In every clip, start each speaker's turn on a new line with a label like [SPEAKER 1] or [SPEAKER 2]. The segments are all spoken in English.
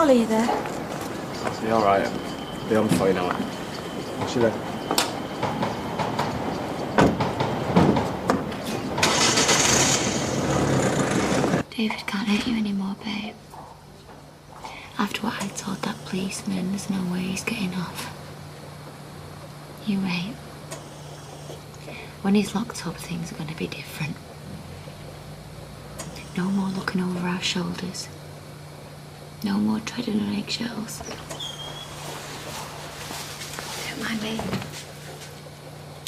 [SPEAKER 1] I'll either.
[SPEAKER 2] Be all right. Be on for you now. See you then.
[SPEAKER 3] David can't hurt you anymore, babe. After what I told that policeman, there's no way he's getting off. You wait. When he's locked up, things are going to be different. No more looking over our shoulders. No more treading on eggshells. Don't mind me.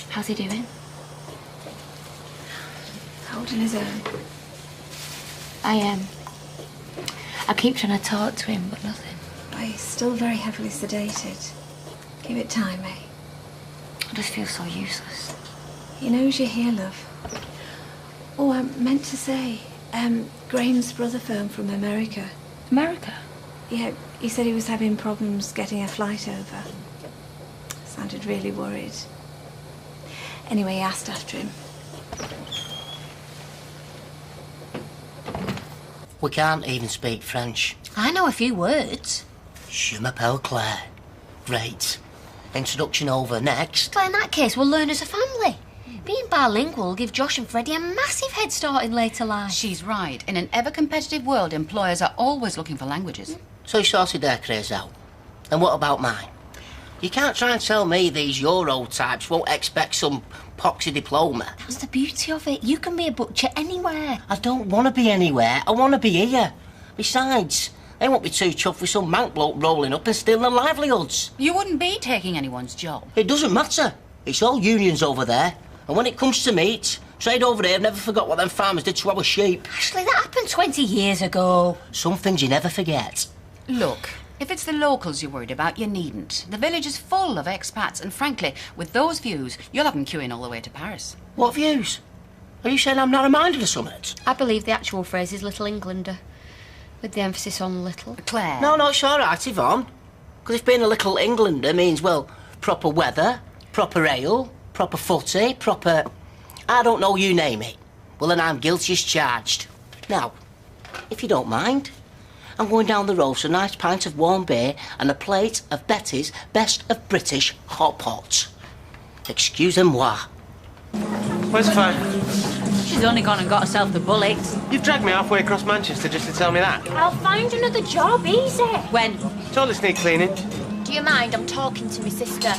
[SPEAKER 3] How's he doing?
[SPEAKER 1] Holding his own.
[SPEAKER 3] I keep trying to talk to him, but nothing.
[SPEAKER 1] Oh, he's still very heavily sedated. Give it time, eh?
[SPEAKER 3] I just feel so useless.
[SPEAKER 1] He knows you're here, love. Oh, I meant to say, Graham's brother phoned from America.
[SPEAKER 3] America?
[SPEAKER 1] Yeah, he said he was having problems getting a flight over. Sounded really worried. Anyway, he asked after him.
[SPEAKER 4] We can't even speak French.
[SPEAKER 3] I know a few words.
[SPEAKER 4] Je m'appelle Claire. Great. Introduction over. Next.
[SPEAKER 3] Well, in that case, we'll learn as a family. Being bilingual will give Josh and Freddie a massive head start in later life.
[SPEAKER 5] She's right. In an ever-competitive world, employers are always looking for languages.
[SPEAKER 4] So you sorted their craze out. And what about mine? You can't try and tell me these Euro types won't expect some poxy diploma.
[SPEAKER 3] That's the beauty of it. You can be a butcher anywhere.
[SPEAKER 4] I don't want to be anywhere. I want to be here. Besides, they won't be too chuffed with some mank bloke rolling up and stealing their livelihoods.
[SPEAKER 5] You wouldn't be taking anyone's job.
[SPEAKER 4] It doesn't matter. It's all unions over there. And when it comes to meat, trade over here never forgot what them farmers did to our sheep.
[SPEAKER 3] Ashley, that happened 20 years ago.
[SPEAKER 4] Some things you never forget.
[SPEAKER 5] Look, if it's the locals you're worried about, you needn't. The village is full of expats, and frankly, with those views, you'll have them queuing all the way to Paris.
[SPEAKER 4] What views? Are you saying I'm narrow-minded or something?
[SPEAKER 3] I believe the actual phrase is Little Englander, with the emphasis on little.
[SPEAKER 5] Claire.
[SPEAKER 4] No, it's all right, Yvonne. Because if being a little Englander means, well, proper weather, proper ale, proper footy, proper... I don't know, you name it. Well, then I'm guilty as charged. Now, if you don't mind, I'm going down the road for a nice pint of warm beer and a plate of Betty's best of British hot pot. Excusez-moi.
[SPEAKER 6] Where's the phone?
[SPEAKER 7] She's only gone and got herself the bullet.
[SPEAKER 6] You've dragged me halfway across Manchester just to tell me that.
[SPEAKER 3] I'll find another job, easy.
[SPEAKER 7] When?
[SPEAKER 6] Toilets need cleaning.
[SPEAKER 3] Do you mind? I'm talking to my sister.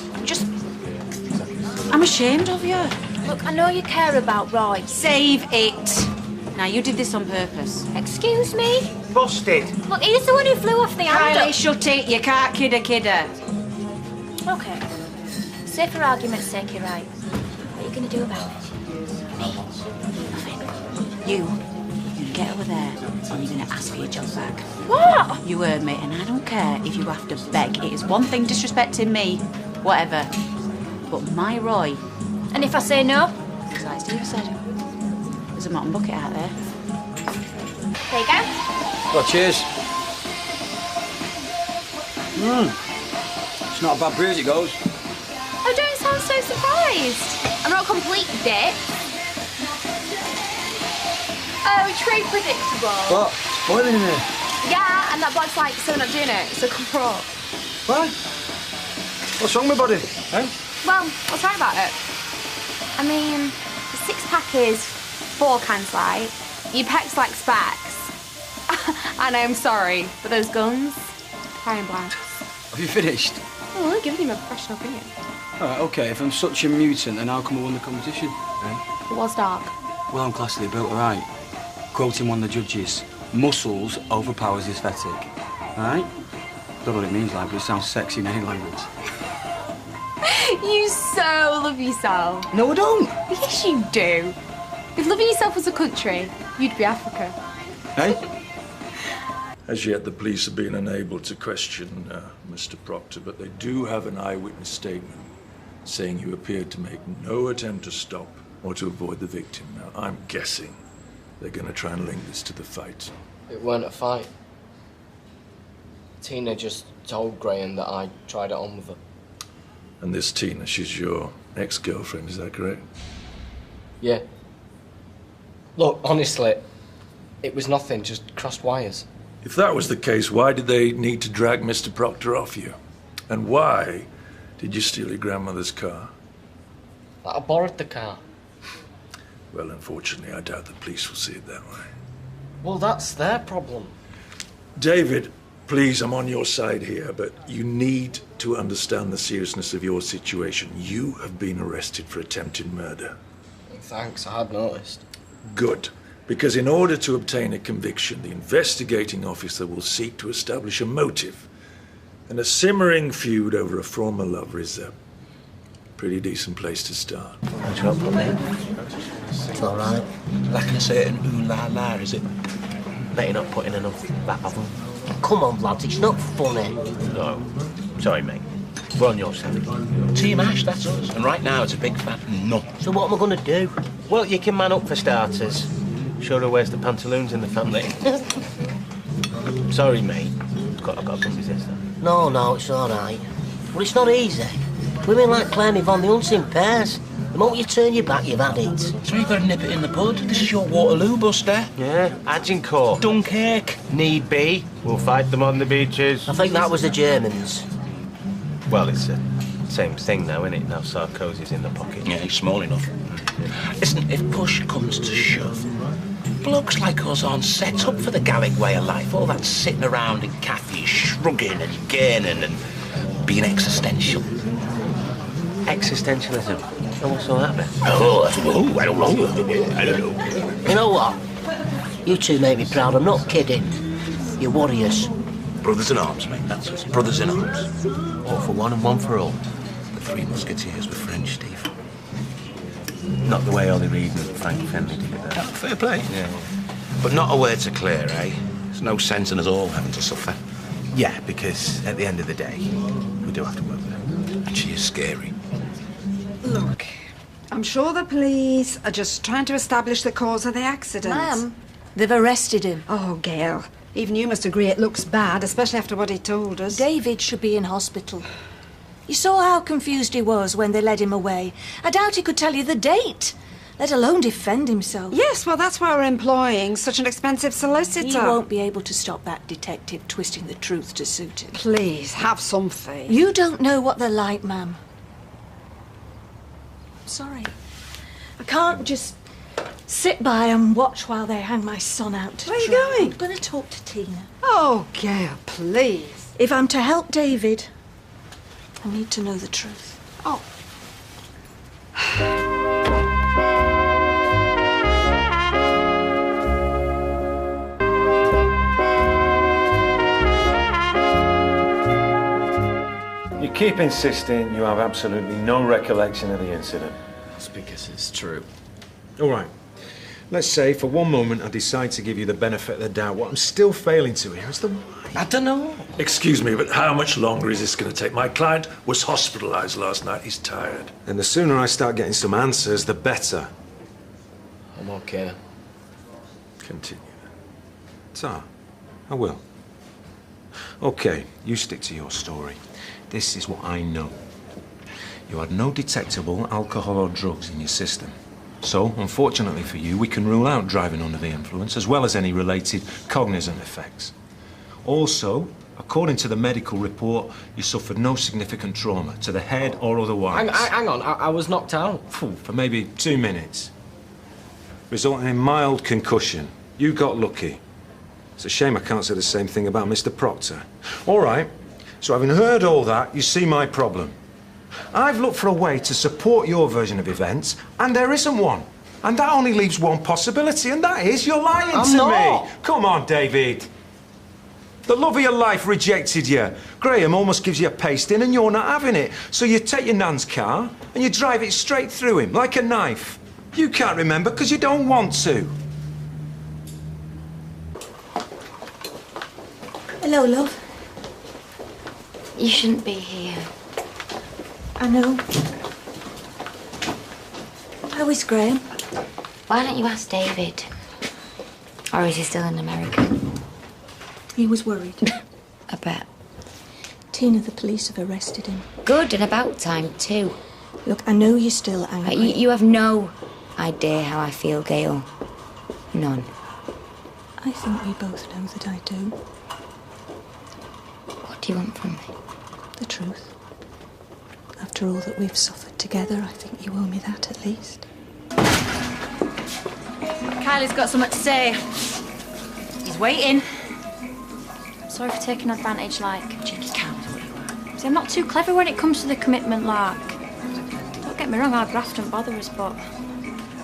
[SPEAKER 7] I'm ashamed of you.
[SPEAKER 3] Look, I know you care about Roy.
[SPEAKER 7] Save it. Now, you did this on purpose.
[SPEAKER 3] Excuse me?
[SPEAKER 6] Busted.
[SPEAKER 3] Look, he's the one who flew off the handle.
[SPEAKER 7] Kylie, shut it. You can't kid a kidder.
[SPEAKER 3] Okay. Say for argument's sake you're right. What are you going to do about it? Me? Nothing.
[SPEAKER 7] You get over there and you're going to ask for your job back.
[SPEAKER 3] What?
[SPEAKER 7] You heard me, and I don't care if you have to beg. It is one thing disrespecting me, whatever. But my Roy...
[SPEAKER 3] And if I say no?
[SPEAKER 7] As like Steve said, there's a mutton bucket out there.
[SPEAKER 3] There you go.
[SPEAKER 8] Well, cheers. It's not a bad brew as it goes.
[SPEAKER 3] Oh, don't sound so surprised. I'm not a complete dick. Oh, true predictable.
[SPEAKER 8] What? Spoiling in here?
[SPEAKER 3] Yeah, and that bloke's like, so we're not doing it, so come for up.
[SPEAKER 8] What? What's wrong with body? Eh?
[SPEAKER 3] Well, what's right about it? I mean, the six-pack is 4 cans light. Your pecs like specs. And I'm sorry, but those guns, firing blanks.
[SPEAKER 8] Have you finished?
[SPEAKER 3] Oh, we're giving him a professional opinion.
[SPEAKER 8] All right, OK, if I'm such a mutant, then how come I won the competition? Eh?
[SPEAKER 3] It was dark.
[SPEAKER 8] Well, I'm classically built, all right. Quoting one of the judges, muscles overpowers the aesthetic. All right? Don't know what it means like, but it sounds sexy in any language.
[SPEAKER 3] You so love yourself.
[SPEAKER 8] No, I don't.
[SPEAKER 3] Yes, you do. If loving yourself was a country, you'd be Africa.
[SPEAKER 8] Hey?
[SPEAKER 9] As yet, the police have been unable to question Mr. Proctor, but they do have an eyewitness statement saying you appeared to make no attempt to stop or to avoid the victim. Now, I'm guessing they're going to try and link this to the fight.
[SPEAKER 2] It weren't a fight. Tina just told Graham that I tried it on with her.
[SPEAKER 9] And this Tina, she's your ex-girlfriend, is that correct?
[SPEAKER 2] Yeah. Look, honestly, it was nothing, just crossed wires.
[SPEAKER 9] If that was the case, why did they need to drag Mr. Proctor off you? And why did you steal your grandmother's car?
[SPEAKER 10] I borrowed the car.
[SPEAKER 9] Well, unfortunately, I doubt the police will see it that way.
[SPEAKER 10] Well, that's their problem.
[SPEAKER 9] David, please, I'm on your side here, but you need to understand the seriousness of your situation. You have been arrested for attempted murder.
[SPEAKER 10] Thanks, I had noticed.
[SPEAKER 9] Good. Because in order to obtain a conviction, the investigating officer will seek to establish a motive. And a simmering feud over a former lover is a pretty decent place to start.
[SPEAKER 4] Thanks for helping me. It's all right.
[SPEAKER 11] Like a certain ooh-la-la, is it?
[SPEAKER 4] Bet you're not putting enough back of them. Come on, lads, it's not funny.
[SPEAKER 11] No. Sorry, mate. We're on your side. Team Ash, that's us. And right now, it's a big fat no.
[SPEAKER 4] So what am I going to do?
[SPEAKER 6] Well, you can man up for starters. Sure who wears the pantaloons in the family. Sorry, mate. I've got to resist that.
[SPEAKER 4] No, it's all right. Well, it's not easy. Women like Claire Yvonne, they hunt in pairs. The moment you turn your back, you've had it.
[SPEAKER 11] So you've got to nip it in the bud. This is your Waterloo, Buster.
[SPEAKER 6] Yeah, Agincourt.
[SPEAKER 11] Dunkirk.
[SPEAKER 6] Need be. We'll fight them on the beaches.
[SPEAKER 4] I think that was the Germans.
[SPEAKER 6] Well, it's the same thing now, isn't it? Now Sarkozy's in the pocket.
[SPEAKER 11] Yeah, he's small enough. Listen, if push comes to shove, blokes like us aren't set up for the Gallic way of life. All that sitting around in cafes, shrugging and gaining and being existential.
[SPEAKER 6] Existentialism. Oh, what's all that, man?
[SPEAKER 11] Oh, I don't know.
[SPEAKER 4] You know what? You two make me proud. I'm not kidding. You're warriors.
[SPEAKER 11] Brothers in arms, mate, that's us. Brothers in arms.
[SPEAKER 6] All for one and one for all.
[SPEAKER 11] The Three Musketeers were French, Steve.
[SPEAKER 6] Not the way Ollie Reed and Frank Fenley did it, though.
[SPEAKER 11] Fair play.
[SPEAKER 6] Yeah.
[SPEAKER 11] But not a word to Claire, eh? There's no sense in us all having to suffer.
[SPEAKER 12] Yeah, because at the end of the day, we do have to work with her.
[SPEAKER 11] And she is scary.
[SPEAKER 13] Look, I'm sure the police are just trying to establish the cause of the accident.
[SPEAKER 1] Ma'am, they've arrested him.
[SPEAKER 13] Oh, Gail, even you must agree it looks bad, especially after what he told us.
[SPEAKER 1] David should be in hospital. You saw how confused he was when they led him away. I doubt he could tell you the date, let alone defend himself.
[SPEAKER 13] Yes, well, that's why we're employing such an expensive solicitor.
[SPEAKER 1] He won't be able to stop that detective twisting the truth to suit him.
[SPEAKER 13] Please, have some faith.
[SPEAKER 1] You don't know what they're like, ma'am. I'm sorry. I can't just sit by and watch while they hang my son out to dry.
[SPEAKER 13] Where are you going?
[SPEAKER 1] I'm going to talk to Tina.
[SPEAKER 13] Oh, Gail, please.
[SPEAKER 1] If I'm to help David, I need to know the truth.
[SPEAKER 13] Oh.
[SPEAKER 14] You keep insisting you have absolutely no recollection of the incident.
[SPEAKER 10] That's because it's true.
[SPEAKER 12] All right. Let's say for one moment I decide to give you the benefit of the doubt. What I'm still failing to hear is the why.
[SPEAKER 11] I don't know.
[SPEAKER 9] Excuse me, but how much longer is this going to take? My client was hospitalized last night. He's tired.
[SPEAKER 12] And the sooner I start getting some answers, the better.
[SPEAKER 10] I'm okay.
[SPEAKER 9] Continue.
[SPEAKER 12] So, I will. Okay, you stick to your story. This is what I know. You had no detectable alcohol or drugs in your system. So, unfortunately for you, we can rule out driving under the influence, as well as any related cognizant effects. Also, according to the medical report, you suffered no significant trauma to the head or otherwise.
[SPEAKER 10] Hang on, I was knocked out.
[SPEAKER 12] For maybe 2 minutes, resulting in mild concussion. You got lucky. It's a shame I can't say the same thing about Mr. Proctor. All right, so having heard all that, you see my problem. I've looked for a way to support your version of events, and there isn't one. And that only leaves one possibility, and that is you're lying to me. Come on, David. The love of your life rejected you. Graham almost gives you a pasting, and you're not having it. So you take your nan's car, and you drive it straight through him, like a knife. You can't remember because you don't want to.
[SPEAKER 1] Hello, love.
[SPEAKER 3] You shouldn't be here.
[SPEAKER 1] I know. How is Graham?
[SPEAKER 3] Why don't you ask David? Or is he still in America?
[SPEAKER 1] He was worried.
[SPEAKER 3] I bet.
[SPEAKER 1] Tina, the police have arrested him.
[SPEAKER 3] Good, and about time, too.
[SPEAKER 1] Look, I know you're still angry.
[SPEAKER 3] You have no idea how I feel, Gail. None.
[SPEAKER 1] I think we both know that I do.
[SPEAKER 3] What do you want from me?
[SPEAKER 1] The truth. After all that we've suffered together, I think you owe me that at least.
[SPEAKER 7] Kylie's got something to say. He's waiting.
[SPEAKER 3] Sorry for taking advantage, like. Cheeky cow is what you are. See, I'm not too clever when it comes to the commitment, lark. Don't get me wrong, our graft don't bother us, but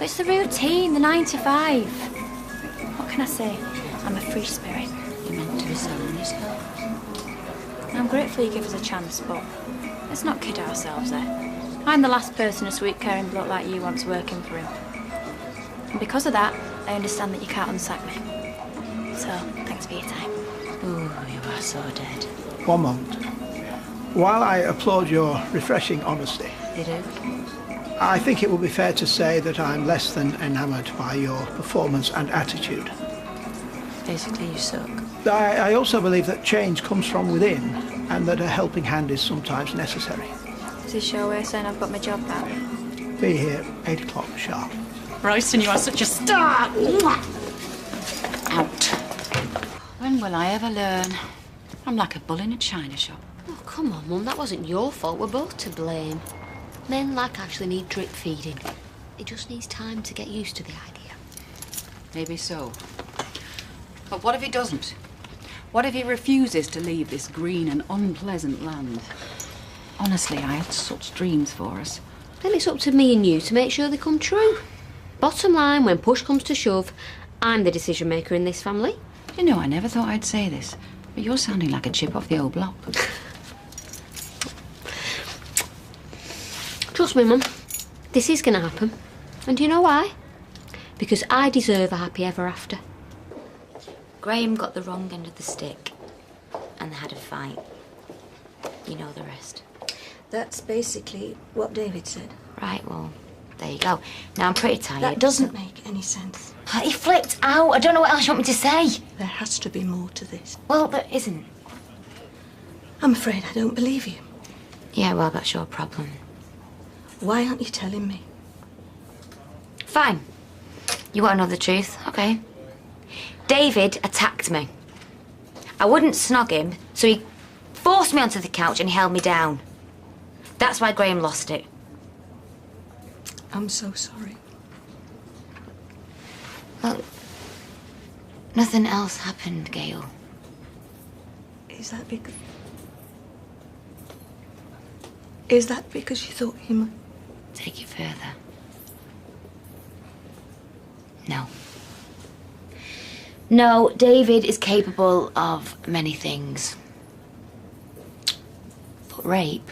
[SPEAKER 3] it's the routine, the 9 to 5. What can I say? I'm a free spirit.
[SPEAKER 7] You're meant to be selling yourself.
[SPEAKER 3] I'm grateful you give us a chance, but let's not kid ourselves there. I'm the last person a sweet, caring bloke like you wants working for him. And because of that, I understand that you can't unsack me. So, thanks for your time.
[SPEAKER 7] Ooh, you are so dead.
[SPEAKER 15] One moment. While I applaud your refreshing honesty,
[SPEAKER 7] You do?
[SPEAKER 15] I think it would be fair to say that I'm less than enamoured by your performance and attitude.
[SPEAKER 7] Basically, you suck.
[SPEAKER 15] I also believe that change comes from within and that a helping hand is sometimes necessary.
[SPEAKER 3] Is this your way of saying I've got my job back?
[SPEAKER 15] Be here 8 o'clock sharp.
[SPEAKER 7] Royston, you are such a star! Out. When will I ever learn? I'm like a bull in a china shop.
[SPEAKER 3] Oh, come on, Mum. That wasn't your fault. We're both to blame. Men like actually need drip feeding. It just needs time to get used to the idea.
[SPEAKER 5] Maybe so. But what if he doesn't? What if he refuses to leave this green and unpleasant land? Honestly, I had such dreams for us.
[SPEAKER 3] Then it's up to me and you to make sure they come true. Bottom line, when push comes to shove, I'm the decision maker in this family.
[SPEAKER 5] You know, I never thought I'd say this, but you're sounding like a chip off the old block.
[SPEAKER 3] Trust me, Mum. This is going to happen. And do you know why? Because I deserve a happy ever after. Graham got the wrong end of the stick, and they had a fight. You know the rest.
[SPEAKER 1] That's basically what David said.
[SPEAKER 3] Right, well, there you go. Now I'm pretty tired.
[SPEAKER 1] That doesn't make any sense.
[SPEAKER 3] He flipped out. I don't know what else you want me to say.
[SPEAKER 1] There has to be more to this.
[SPEAKER 3] Well, there isn't.
[SPEAKER 1] I'm afraid I don't believe you.
[SPEAKER 3] Yeah, well, that's your problem.
[SPEAKER 1] Why aren't you telling me?
[SPEAKER 3] Fine. You want to know the truth? Okay. David attacked me. I wouldn't snog him, so he forced me onto the couch and he held me down. That's why Graham lost it.
[SPEAKER 1] I'm so sorry.
[SPEAKER 3] Well, nothing else happened, Gail.
[SPEAKER 1] Is that because you thought he might...
[SPEAKER 3] Take it further. No. No, David is capable of many things. But rape,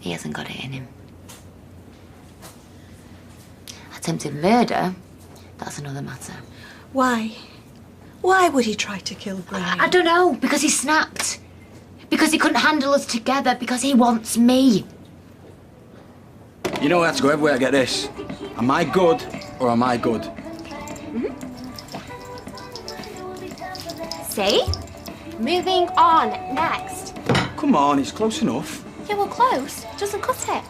[SPEAKER 3] he hasn't got it in him. Attempted murder, that's another matter.
[SPEAKER 1] Why? Why would he try to kill Graham?
[SPEAKER 3] I don't know, because he snapped. Because he couldn't handle us together, because he wants me.
[SPEAKER 8] You know I have to go everywhere to get this. Am I good or am I good?
[SPEAKER 3] See? Moving on, next.
[SPEAKER 8] Come on, it's close enough.
[SPEAKER 3] Yeah, well, close. Doesn't cut it.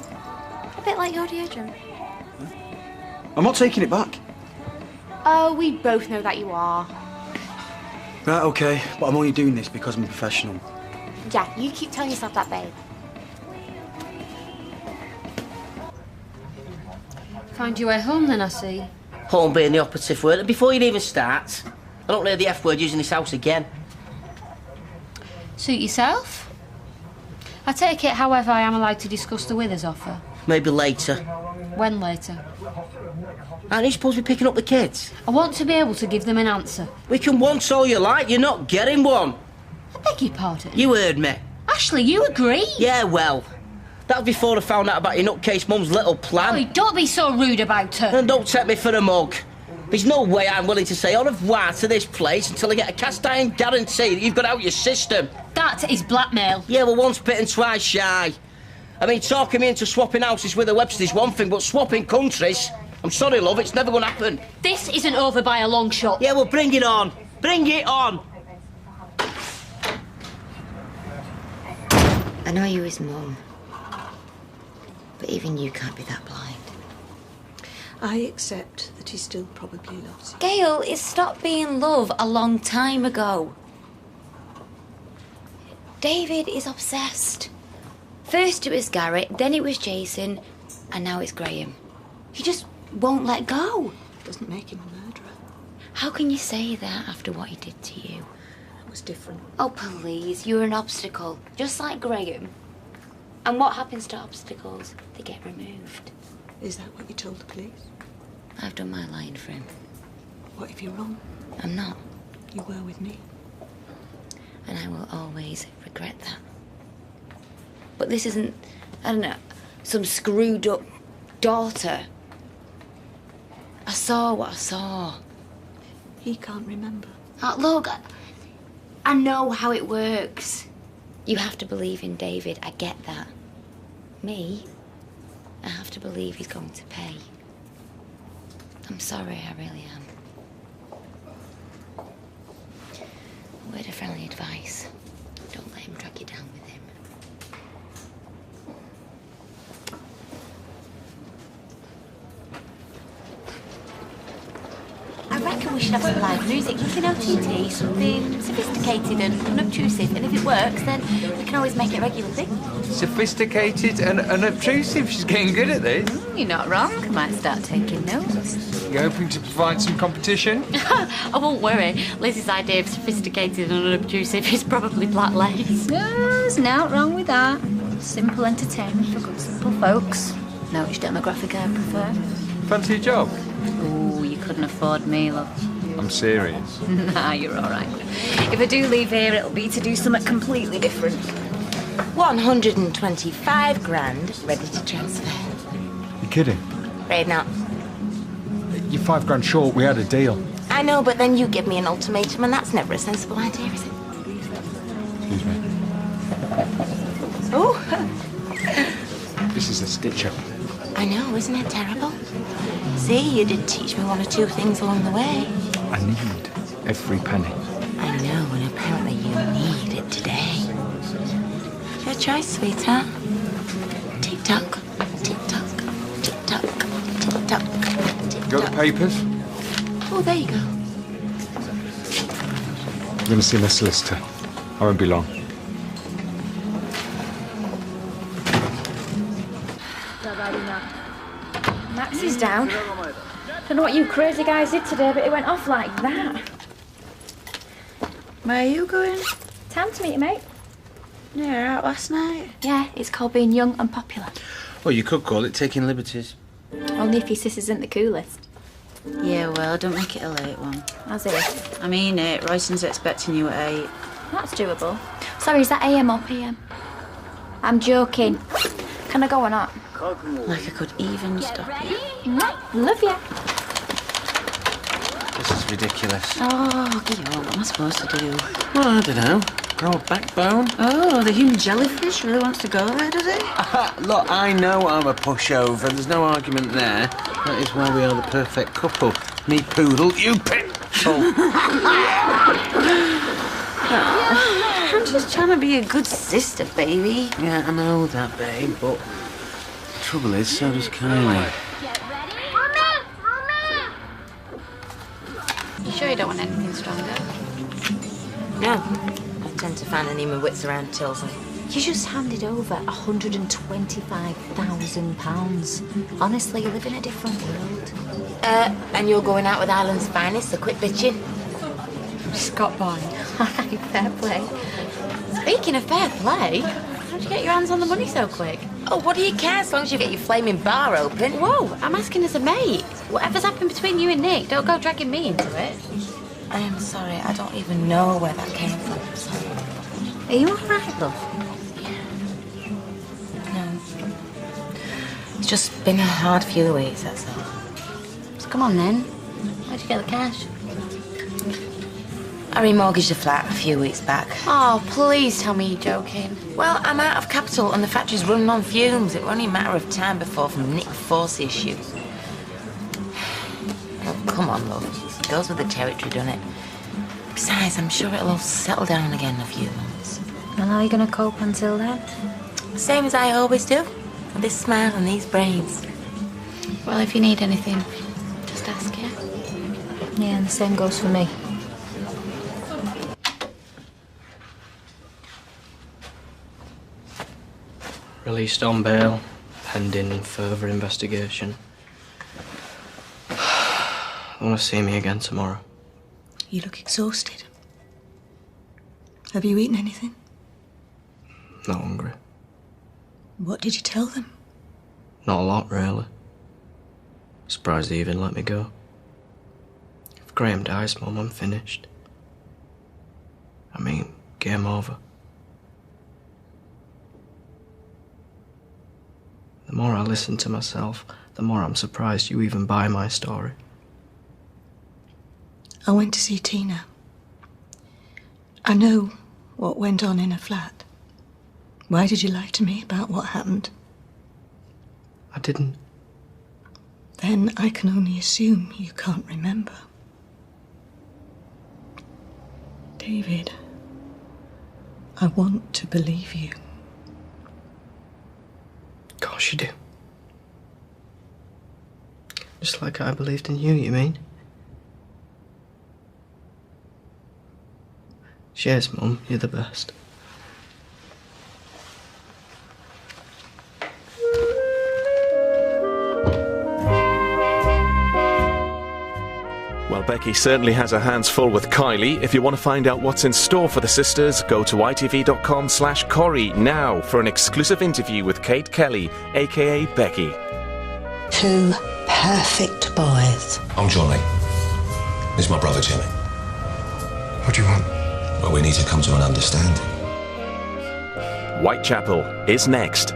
[SPEAKER 3] A bit like your deodorant.
[SPEAKER 8] I'm not taking it back.
[SPEAKER 3] Oh, we both know that you are.
[SPEAKER 8] Right, okay, but I'm only doing this because I'm a professional.
[SPEAKER 3] Yeah, you keep telling yourself that, babe. Find your way home then, I see.
[SPEAKER 4] Home being the operative word. And before you'd even start, I don't hear the F word using this house again.
[SPEAKER 3] Suit yourself. I take it, however, I am allowed to discuss the Withers offer.
[SPEAKER 4] Maybe later.
[SPEAKER 3] When later?
[SPEAKER 4] Aren't you supposed to be picking up the kids?
[SPEAKER 3] I want to be able to give them an answer.
[SPEAKER 4] We can want all you like, you're not getting one.
[SPEAKER 3] I beg your pardon?
[SPEAKER 4] You heard me.
[SPEAKER 3] Ashley, you agree?
[SPEAKER 4] Yeah, well, that was before I found out about your nutcase mum's little plan.
[SPEAKER 3] Oh, don't be so rude about her.
[SPEAKER 4] And don't take me for a mug. There's no way I'm willing to say au revoir to this place until I get a cast-iron guarantee that you've got out your system.
[SPEAKER 3] That is blackmail.
[SPEAKER 4] Yeah, well, once bitten, twice shy. I mean, talking me into swapping houses with the Webster's one thing, but swapping countries... I'm sorry, love, it's never going to happen.
[SPEAKER 3] This isn't over by a long shot.
[SPEAKER 4] Yeah, well, bring it on. Bring it on.
[SPEAKER 3] I know you his mum. But even you can't be that blind.
[SPEAKER 16] I accept that he still probably loves you.
[SPEAKER 3] Gail, it stopped being love a long time ago. David is obsessed. First it was Garrett, then it was Jason, and now it's Graham. He just won't let go.
[SPEAKER 16] Doesn't make him a murderer.
[SPEAKER 3] How can you say that after what he did to you?
[SPEAKER 16] It was different.
[SPEAKER 3] Oh, please, you're an obstacle, just like Graham. And what happens to obstacles? They get removed.
[SPEAKER 16] Is that what you told the police?
[SPEAKER 3] I've done my lying for him.
[SPEAKER 16] What if you're wrong?
[SPEAKER 3] I'm not.
[SPEAKER 16] You were with me.
[SPEAKER 3] And I will always regret that. But this isn't, I don't know, some screwed up daughter. I saw what I saw.
[SPEAKER 16] He can't remember.
[SPEAKER 3] Look, I know how it works. You have to believe in David, I get that. Me, I have to believe he's going to pay. I'm sorry, I really am. Word of friendly advice. Don't let him drag you down with him.
[SPEAKER 17] I reckon we should have some live music, nothing OTT, something sophisticated and unobtrusive. And if it works, then we can always make it a regular thing.
[SPEAKER 18] Sophisticated and unobtrusive. She's getting good at this.
[SPEAKER 17] You're not wrong. I might start taking notes.
[SPEAKER 18] You hoping to provide some competition?
[SPEAKER 17] I won't worry. Liz's idea of sophisticated and unobtrusive is probably black lace. No, there's nothing wrong with that. Simple entertainment for good simple folks. No, which demographic I prefer.
[SPEAKER 18] Fancy a job?
[SPEAKER 17] Ooh, you couldn't afford me, love.
[SPEAKER 18] I'm serious.
[SPEAKER 17] Nah, you're all right. If I do leave here, it'll be to do something completely different.
[SPEAKER 4] 125 grand ready to transfer.
[SPEAKER 18] You kidding?
[SPEAKER 4] Right now.
[SPEAKER 18] You're $5 short. We had a deal.
[SPEAKER 4] I know, but then you give me an ultimatum, and that's never a sensible idea, is it?
[SPEAKER 18] Excuse me.
[SPEAKER 4] Oh.
[SPEAKER 18] This is a stitch-up.
[SPEAKER 4] I know, isn't it terrible? See, you did teach me one or two things along the way.
[SPEAKER 18] I need every penny.
[SPEAKER 4] I know, and apparently you need it today. Your choice, sweetheart. Tick-tock, tick-tock, tick-tock, tick-tock, tick-tock.
[SPEAKER 18] Got the papers?
[SPEAKER 4] Oh, there you go.
[SPEAKER 18] I'm going to see my solicitor. I won't be long.
[SPEAKER 19] Max is down. Don't know what you crazy guys did today, but it went off like that.
[SPEAKER 17] Where are you going?
[SPEAKER 19] Town to meet you, mate.
[SPEAKER 17] Yeah, you were out last night. Yeah, it's called being young and popular.
[SPEAKER 6] Well, you could call it taking liberties.
[SPEAKER 19] Only if your sis isn't the coolest.
[SPEAKER 7] Yeah, well, don't make it a late one.
[SPEAKER 19] As if.
[SPEAKER 7] I mean it. Royston's expecting you at 8.
[SPEAKER 19] That's doable. Sorry, is that AM or PM? I'm joking. Can I go or not?
[SPEAKER 7] Like I could even stop you.
[SPEAKER 19] Love ya.
[SPEAKER 6] This is ridiculous.
[SPEAKER 7] Oh, get on. What am I supposed to do?
[SPEAKER 6] Well, I don't know. Grow a backbone?
[SPEAKER 7] Oh, the human jellyfish really wants to go there, does he?
[SPEAKER 6] Look, I know I'm a pushover. There's no argument there. That is why we are the perfect couple. Me poodle, you pit.
[SPEAKER 7] I'm just trying to be a good sister, baby.
[SPEAKER 6] Yeah, I know that, babe, but the trouble is, so does Kylie.
[SPEAKER 17] You sure you don't want anything stronger?
[SPEAKER 4] No. I tend to find any of my wits around Tilsley.
[SPEAKER 17] You just handed over £125,000. Honestly, you live in a different world.
[SPEAKER 4] And you're going out with Ireland's finest, so quit bitching.
[SPEAKER 17] Scott boy. Alright, fair play. Speaking of fair play, how'd you get your hands on the money so quick?
[SPEAKER 4] Oh, what do you care as long as you get your flaming bar open?
[SPEAKER 17] Whoa, I'm asking as a mate. Whatever's happened between you and Nick, don't go dragging me into it.
[SPEAKER 4] I am sorry, I don't even know where that came from. Sorry.
[SPEAKER 17] Are you alright, love?
[SPEAKER 4] No. It's just been a hard few weeks, that's all.
[SPEAKER 17] So come on then. Where'd you get the cash?
[SPEAKER 4] I remortgaged a flat a few weeks back.
[SPEAKER 17] Oh, please tell me you're joking.
[SPEAKER 4] Well, I'm out of capital and the factory's running on fumes. It was only a matter of time before Nick forced the issue. Oh, come on, love. It goes with the territory, doesn't it? Besides, I'm sure it'll all settle down again in a few months.
[SPEAKER 17] And how are you going to cope until then?
[SPEAKER 4] Same as I always do. With this smile and these brains.
[SPEAKER 3] Well, if you need anything, just ask, yeah?
[SPEAKER 17] Yeah, and the same goes for me.
[SPEAKER 10] Released on bail, pending further investigation. They want to see me again tomorrow.
[SPEAKER 16] You look exhausted. Have you eaten anything?
[SPEAKER 10] Not hungry.
[SPEAKER 16] What did you tell them?
[SPEAKER 10] Not a lot, really. Surprised they even let me go. If Graham dies, Mum, I'm finished. I mean, game over. The more I listen to myself, the more I'm surprised you even buy my story.
[SPEAKER 16] I went to see Tina. I know what went on in her flat. Why did you lie to me about what happened?
[SPEAKER 10] I didn't.
[SPEAKER 16] Then I can only assume you can't remember. David, I want to believe you.
[SPEAKER 10] Of course you do. Just like I believed in you, you mean? Cheers, Mum. You're the best.
[SPEAKER 20] Well, Becky certainly has her hands full with Kylie. If you want to find out what's in store for the sisters, go to itv.com/Corrie now for an exclusive interview with Kate Kelly, aka Becky.
[SPEAKER 21] 2 perfect boys.
[SPEAKER 22] I'm Johnny. This is my brother Jimmy.
[SPEAKER 23] What do you want?
[SPEAKER 22] Well, we need to come to an understanding.
[SPEAKER 20] Whitechapel is next.